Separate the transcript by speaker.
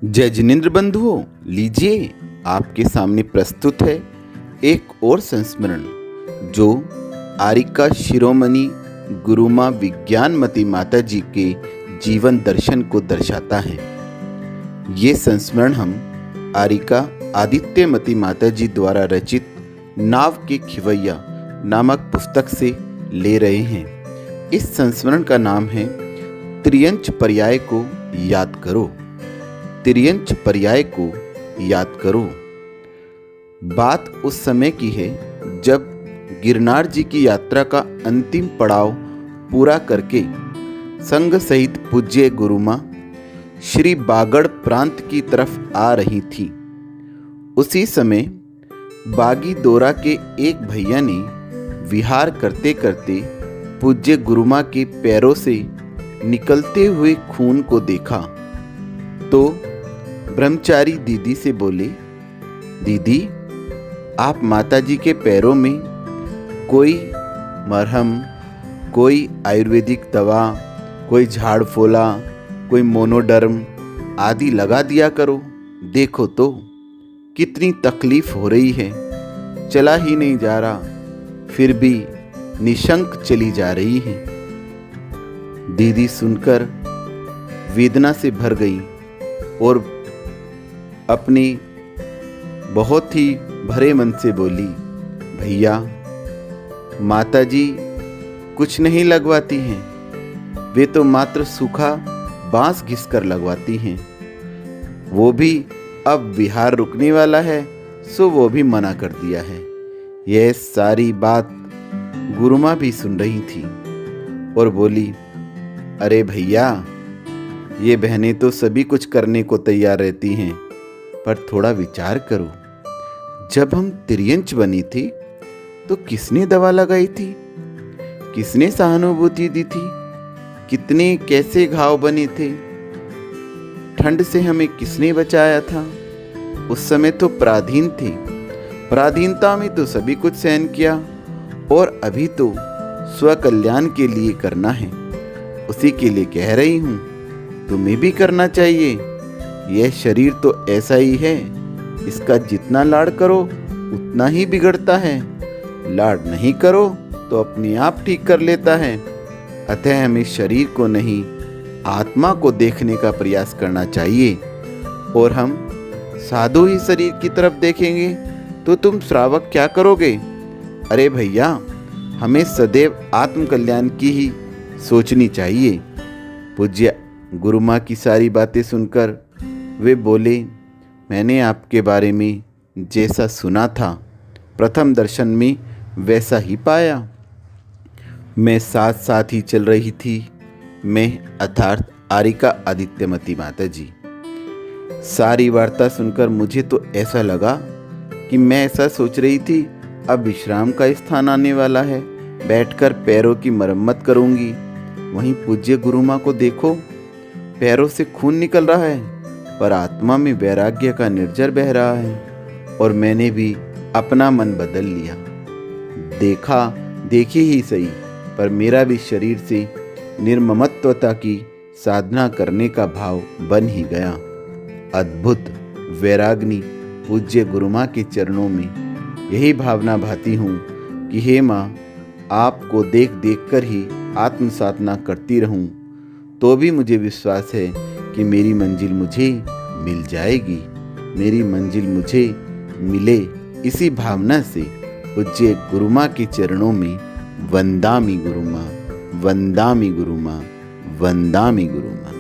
Speaker 1: जय जिनेन्द्र बंधुओं, लीजिए आपके सामने प्रस्तुत है एक और संस्मरण जो आरिका शिरोमणि गुरुमा विज्ञानमती माता जी के जीवन दर्शन को दर्शाता है। ये संस्मरण हम आरिका आदित्यमती माता जी द्वारा रचित नाव के खिवैया नामक पुस्तक से ले रहे हैं। इस संस्मरण का नाम है त्रियंच पर्याय को याद करो। त्रियंच पर्याय को याद करो। बात उस समय की है जब गिरनार जी की यात्रा का अंतिम पड़ाव पूरा करके संघ सहित पूज्य गुरुमा श्री बागड़ प्रांत की तरफ आ रही थी। उसी समय बागी दोरा के एक भैया ने विहार करते करते पूज्य गुरुमा के पैरों से निकलते हुए खून को देखा तो ब्रह्मचारी दीदी से बोले, दीदी आप माताजी के पैरों में कोई मरहम, कोई आयुर्वेदिक दवा, कोई झाड़ फोला, कोई मोनोडर्म आदि लगा दिया करो। देखो तो कितनी तकलीफ हो रही है, चला ही नहीं जा रहा, फिर भी निशंक चली जा रही है। दीदी सुनकर वेदना से भर गई और अपनी बहुत ही भरे मन से बोली, भैया माताजी कुछ नहीं लगवाती हैं, वे तो मात्र सूखा बांस घिसकर लगवाती हैं। वो भी अब विहार रुकने वाला है सो वो भी मना कर दिया है। यह सारी बात गुरुमा भी सुन रही थी और बोली, अरे भैया ये बहनें तो सभी कुछ करने को तैयार रहती हैं, पर थोड़ा विचार करो, जब हम त्रियंच बनी थी तो किसने दवा लगाई थी, किसने सहानुभूति दी थी, कितने कैसे घाव बने थे, ठंड से हमें किसने बचाया था। उस समय तो पराधीन थे, पराधीनता में तो सभी कुछ सहन किया और अभी तो स्वकल्याण के लिए करना है। उसी के लिए कह रही हूँ, तुम्हें भी करना चाहिए। यह शरीर तो ऐसा ही है, इसका जितना लाड़ करो उतना ही बिगड़ता है, लाड़ नहीं करो तो अपने आप ठीक कर लेता है। अतः हमें शरीर को नहीं आत्मा को देखने का प्रयास करना चाहिए। और हम साधु ही शरीर की तरफ देखेंगे तो तुम श्रावक क्या करोगे। अरे भैया हमें सदैव आत्म कल्याण की ही सोचनी चाहिए। पूज्य गुरुमा की सारी बातें सुनकर वे बोले, मैंने आपके बारे में जैसा सुना था प्रथम दर्शन में वैसा ही पाया। मैं साथ साथ ही चल रही थी, मैं अर्थात आरिका आदित्यमती माता जी। सारी वार्ता सुनकर मुझे तो ऐसा लगा कि मैं ऐसा सोच रही थी, अब विश्राम का स्थान आने वाला है, बैठकर पैरों की मरम्मत करूंगी। वहीं पूज्य गुरुमा को देखो, पैरों से खून निकल रहा है पर आत्मा में वैराग्य का निर्झर बह रहा है। और मैंने भी अपना मन बदल लिया। देखी ही सही, पर मेरा भी शरीर से निर्ममत्वता की साधना करने का भाव बन ही गया। अद्भुत वैराग्नी पूज्य गुरुमा के चरणों में यही भावना भाती हूँ कि हे माँ, आपको देख देख कर ही आत्म साधना करती रहूं, तो भी मुझे विश्वास है कि मेरी मंजिल मुझे मिल जाएगी, मेरी मंजिल मुझे मिले। इसी भावना से पूज्य गुरुमा के चरणों में वंदामि गुरुमा, वंदामि गुरुमा, वंदामि गुरुमा।